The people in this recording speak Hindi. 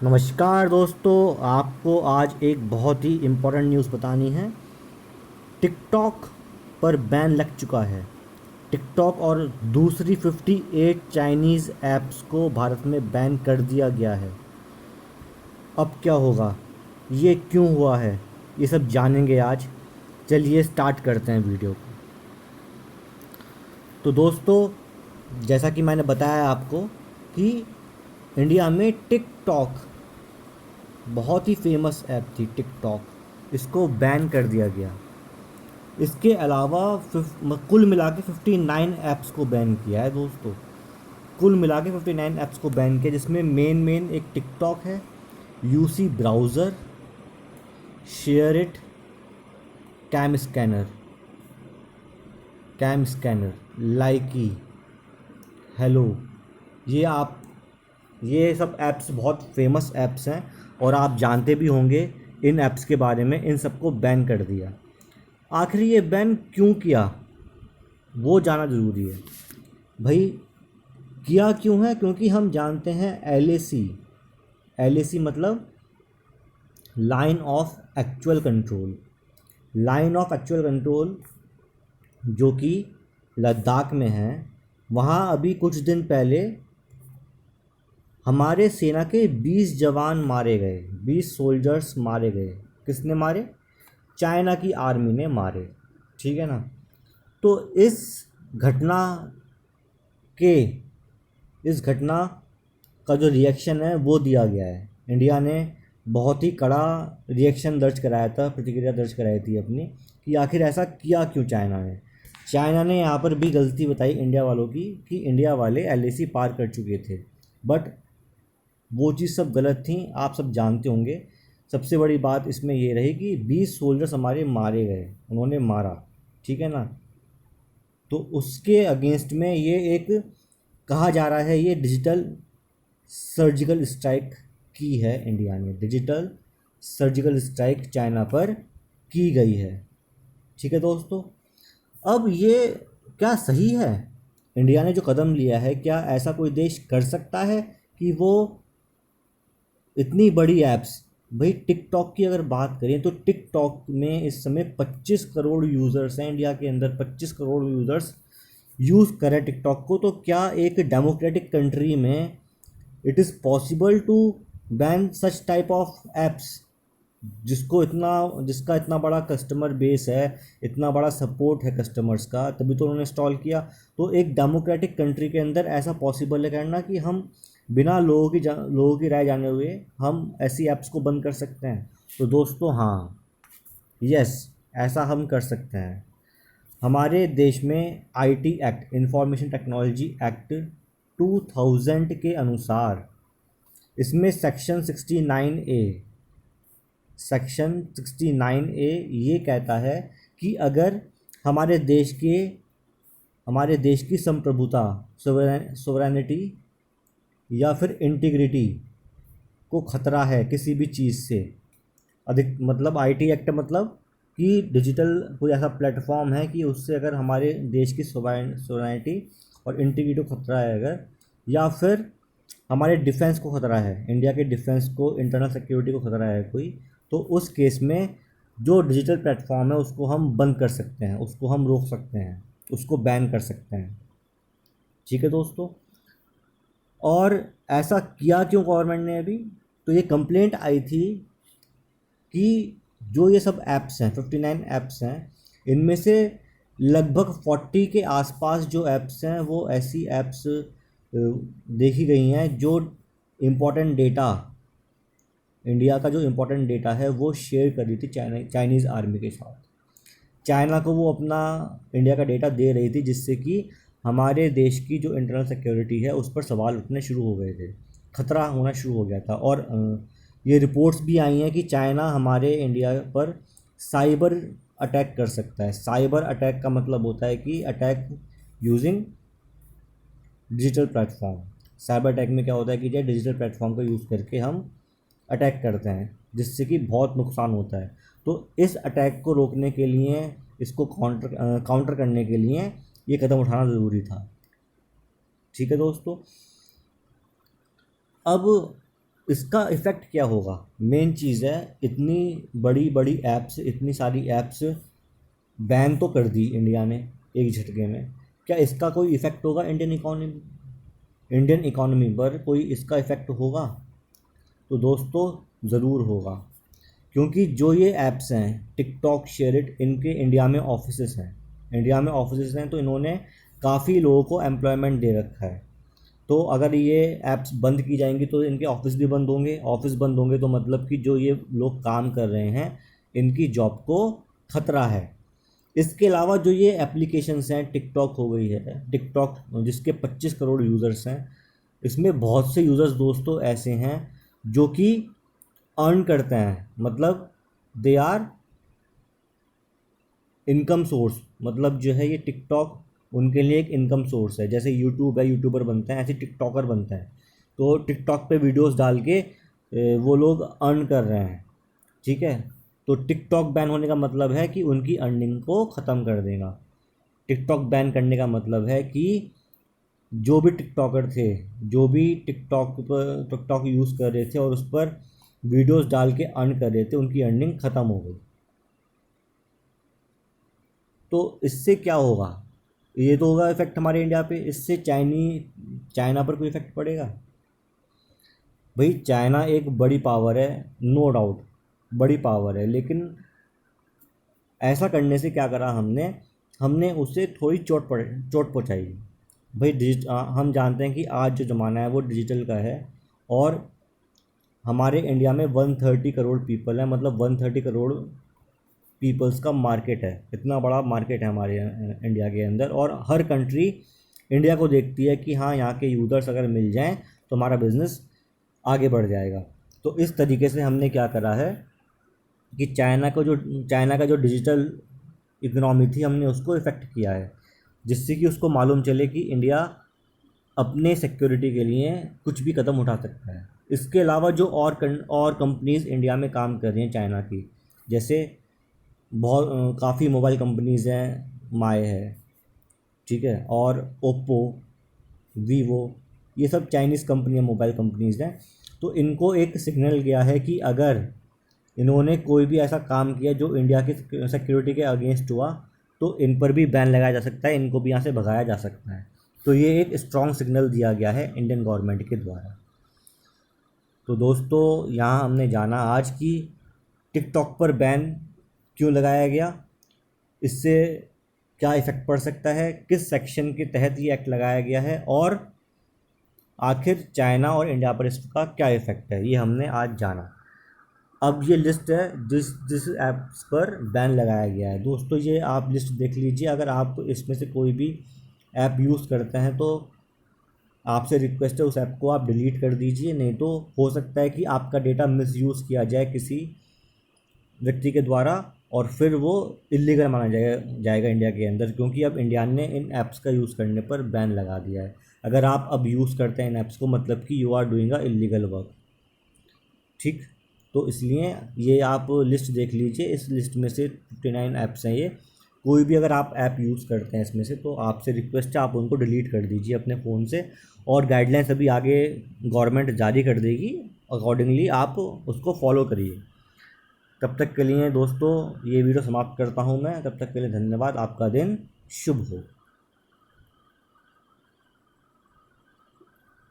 नमस्कार दोस्तों, आपको आज एक बहुत ही इम्पोर्टेंट न्यूज़ बतानी है। टिकटॉक पर बैन लग चुका है। टिकटॉक और दूसरी 58 चाइनीज़ ऐप्स को भारत में बैन कर दिया गया है। अब क्या होगा, ये क्यों हुआ है, ये सब जानेंगे आज। चलिए स्टार्ट करते हैं वीडियो को। तो दोस्तों, जैसा कि मैंने बताया आपको कि इंडिया में टिकटॉक बहुत ही फेमस ऐप थी। टिकटॉक इसको बैन कर दिया गया। इसके अलावा कुल मिला के 59 ऐप्स को बैन किया है दोस्तों। कुल मिला के 59 ऐप्स को बैन किया, जिसमें मेन एक टिकटॉक है, UC browser, share it, CamScanner, Likee, Helo. ये आप ये सब ऐप्स बहुत फेमस ऐप्स हैं और आप जानते भी होंगे इन ऐप्स के बारे में। इन सबको बैन कर दिया। आखिर ये बैन क्यों किया, वो जानना ज़रूरी है भाई। किया क्यों है? क्योंकि हम जानते हैं एल ए सी मतलब line of actual control. Line of actual control जो कि लद्दाख में है। वहाँ अभी कुछ दिन पहले हमारे सेना के 20 जवान मारे गए, 20 सोल्जर्स मारे गए। किसने मारे? चाइना की आर्मी ने मारे। ठीक है ना। तो घटना के इस घटना का जो रिएक्शन है वो दिया गया है। इंडिया ने बहुत ही कड़ा रिएक्शन दर्ज कराया था, प्रतिक्रिया दर्ज कराई थी अपनी, कि आखिर ऐसा किया क्यों चाइना ने यहाँ पर भी गलती बताई इंडिया वालों की कि इंडिया वाले एलएसी पार कर चुके थे। बट वो चीज़ सब गलत थी, आप सब जानते होंगे। सबसे बड़ी बात इसमें ये रही कि 20 सोल्जर्स हमारे मारे गए, उन्होंने मारा। ठीक है ना। तो उसके अगेंस्ट में ये एक कहा जा रहा है, ये डिजिटल सर्जिकल स्ट्राइक की है। इंडिया ने डिजिटल सर्जिकल स्ट्राइक चाइना पर की गई है। ठीक है दोस्तों। अब ये क्या सही है? इंडिया ने जो कदम लिया है, क्या ऐसा कोई देश कर सकता है कि वो इतनी बड़ी ऐप्स, भाई टिकटॉक की अगर बात करें तो टिकटॉक में इस समय 25 करोड़ यूज़र्स हैं। इंडिया के अंदर 25 करोड़ यूज़र्स यूज़ करें टिकटॉक को। तो क्या एक डेमोक्रेटिक कंट्री में it is possible to ban such type of apps, जिसका इतना बड़ा कस्टमर बेस है, इतना बड़ा सपोर्ट है कस्टमर्स का, तभी तो उन्होंने इंस्टॉल किया। तो एक डेमोक्रेटिक कंट्री के अंदर ऐसा पॉसिबल है करना कि हम बिना लोगों की राय जाने हुए हम ऐसी ऐप्स को बंद कर सकते हैं? तो दोस्तों हाँ, यस, ऐसा हम कर सकते हैं। हमारे देश में IT act, information technology act 2000 के अनुसार इसमें सेक्शन 69A ये कहता है कि अगर हमारे देश के हमारे देश की संप्रभुता, सोवरेनिटी या फिर इंटीग्रिटी को खतरा है किसी भी चीज़ से, अधिक मतलब आईटी एक्ट मतलब कि डिजिटल कोई ऐसा प्लेटफॉर्म है कि उससे अगर हमारे देश की सोवरेनिटी और इंटीग्रिटी को खतरा है अगर, या फिर हमारे डिफेंस को खतरा है, इंडिया के डिफेंस को, इंटरनल सिक्योरिटी को खतरा है कोई, तो उस केस में जो डिजिटल प्लेटफॉर्म है उसको हम बंद कर सकते हैं, उसको हम रोक सकते हैं, उसको बैन कर सकते हैं। ठीक है दोस्तों। और ऐसा किया क्यों गवर्नमेंट ने अभी? तो ये कंप्लेंट आई थी कि जो ये सब ऐप्स हैं, 59 ऐप्स हैं, इनमें से लगभग 40 के आसपास जो ऐप्स हैं वो ऐसी ऐप्स देखी गई हैं जो इम्पोर्टेंट डेटा, इंडिया का जो इम्पोर्टेंट डेटा है वो शेयर कर रही थी चाइनीज़ आर्मी के साथ। चाइना को वो अपना इंडिया का डेटा दे रही थी, जिससे कि हमारे देश की जो इंटरनल सिक्योरिटी है उस पर सवाल उठने शुरू हो गए थे, खतरा होना शुरू हो गया था। और ये रिपोर्ट्स भी आई हैं कि चाइना हमारे इंडिया पर साइबर अटैक कर सकता है। साइबर अटैक का मतलब होता है कि attack using digital platform. Cyber attack में क्या होता है कि जो डिजिटल प्लेटफॉर्म का यूज़ करके हम अटैक करते हैं, जिससे कि बहुत नुकसान होता है। तो इस अटैक को रोकने के लिए, इसको काउंटर करने के लिए ये कदम उठाना ज़रूरी था। ठीक है दोस्तों। अब इसका इफ़ेक्ट क्या होगा? मेन चीज़ है, इतनी बड़ी बड़ी ऐप्स, इतनी सारी ऐप्स बैन तो कर दी इंडिया ने एक झटके में, क्या इसका कोई इफ़ेक्ट होगा इंडियन इकोनॉमी पर? कोई इसका इफ़ेक्ट होगा? तो दोस्तों ज़रूर होगा, क्योंकि जो ये ऐप्स हैं टिकटॉक, शेयरिट, इनके इंडिया में ऑफिसेस हैं। तो इन्होंने काफ़ी लोगों को एम्प्लॉयमेंट दे रखा है। तो अगर ये ऐप्स बंद की जाएंगी तो इनके ऑफिस भी बंद होंगे। ऑफिस बंद होंगे तो मतलब कि जो ये लोग काम कर रहे हैं इनकी जॉब को खतरा है। इसके अलावा जो ये एप्लीकेशंस हैं, टिकटॉक हो गई है, टिकटॉक जिसके 25 करोड़ यूज़र्स हैं, इसमें बहुत से यूज़र्स दोस्तों ऐसे हैं जो कि अर्न करते हैं, मतलब दे आर इनकम सोर्स। मतलब जो है ये टिकटॉक उनके लिए एक इनकम सोर्स है। जैसे यूट्यूब है, यूट्यूबर बनते हैं, ऐसे टिकटॉकर बनते हैं। तो टिकटॉक पे वीडियोस डाल के वो लोग अर्न कर रहे हैं, ठीक है। तो टिकटॉक बैन होने का मतलब है कि उनकी अर्निंग को ख़त्म कर देगा। टिकटॉक बैन करने का मतलब है कि जो भी टिकटॉकर थे, जो भी टिकटॉक यूज़ कर रहे थे और उस पर वीडियोस डाल के अर्न कर रहे थे, उनकी अर्निंग ख़त्म हो गई। तो इससे क्या होगा? ये तो होगा इफेक्ट हमारे इंडिया पे। इससे चाइना पर कोई इफेक्ट पड़ेगा? भाई चाइना एक बड़ी पावर है, नो डाउट बड़ी पावर है, लेकिन ऐसा करने से क्या करा हमने? हमने उससे थोड़ी चोट पहुँचाई। भाई हम जानते हैं कि आज जो ज़माना है वो डिजिटल का है, और हमारे इंडिया में 130 करोड़ पीपल है, मतलब 130 करोड़ पीपल्स का मार्केट है। इतना बड़ा मार्केट है हमारे इंडिया के अंदर, और हर कंट्री इंडिया को देखती है कि हाँ यहाँ के यूज़र्स अगर मिल जाएं तो हमारा बिज़नेस आगे बढ़ जाएगा। तो इस तरीके से हमने क्या करा है कि चाइना का जो डिजिटल इकनॉमी थी, हमने उसको इफ़ेक्ट किया है, जिससे कि उसको मालूम चले कि इंडिया अपने सिक्योरिटी के लिए कुछ भी कदम उठा सकता है। इसके अलावा जो और कंपनीज़ इंडिया में काम कर रही हैं चाइना की, जैसे बहुत काफ़ी मोबाइल कंपनीज़ हैं, माय है, ठीक है, और ओप्पो, वीवो, ये सब चाइनीज़ कंपनियाँ, मोबाइल कंपनीज़ हैं। तो इनको एक सिग्नल गया है कि अगर इन्होंने कोई भी ऐसा काम किया जो इंडिया की सिक्योरिटी के अगेंस्ट हुआ, तो इन पर भी बैन लगाया जा सकता है, इनको भी यहाँ से भगाया जा सकता है। तो ये एक स्ट्रॉन्ग सिग्नल दिया गया है इंडियन गवर्नमेंट के द्वारा। तो दोस्तों यहाँ हमने जाना आज की टिकटॉक पर बैन क्यों लगाया गया, इससे क्या इफ़ेक्ट पड़ सकता है, किस सेक्शन के तहत ये एक्ट लगाया गया है, और आखिर चाइना और इंडिया पर इसका क्या इफ़ेक्ट है, ये हमने आज जाना। अब ये लिस्ट है जिस जिस ऐप्स पर बैन लगाया गया है। दोस्तों ये आप लिस्ट देख लीजिए, अगर आप इसमें से कोई भी ऐप यूज़ करते हैं तो आपसे रिक्वेस्ट है उस ऐप को आप डिलीट कर दीजिए, नहीं तो हो सकता है कि आपका डेटा मिसयूज़ किया जाए किसी व्यक्ति के द्वारा, और फिर वो इलीगल माना जाएगा इंडिया के अंदर, क्योंकि अब इंडिया ने इन ऐप्स का यूज़ करने पर बैन लगा दिया है। अगर आप अब यूज़ करते हैं इन ऐप्स को, मतलब कि you are doing a illegal work, ठीक। तो इसलिए ये आप लिस्ट देख लीजिए, इस लिस्ट में से 59 ऐप्स हैं ये। कोई भी अगर आप ऐप यूज़ करते हैं इसमें से, तो आपसे रिक्वेस्ट है आप उनको डिलीट कर दीजिए अपने फ़ोन से, और गाइडलाइंस अभी आगे गवर्नमेंट जारी कर देगी, अकॉर्डिंगली आप उसको फॉलो करिए। तब तक के लिए दोस्तों ये वीडियो समाप्त करता हूँ मैं। तब तक के लिए धन्यवाद। आपका दिन शुभ हो।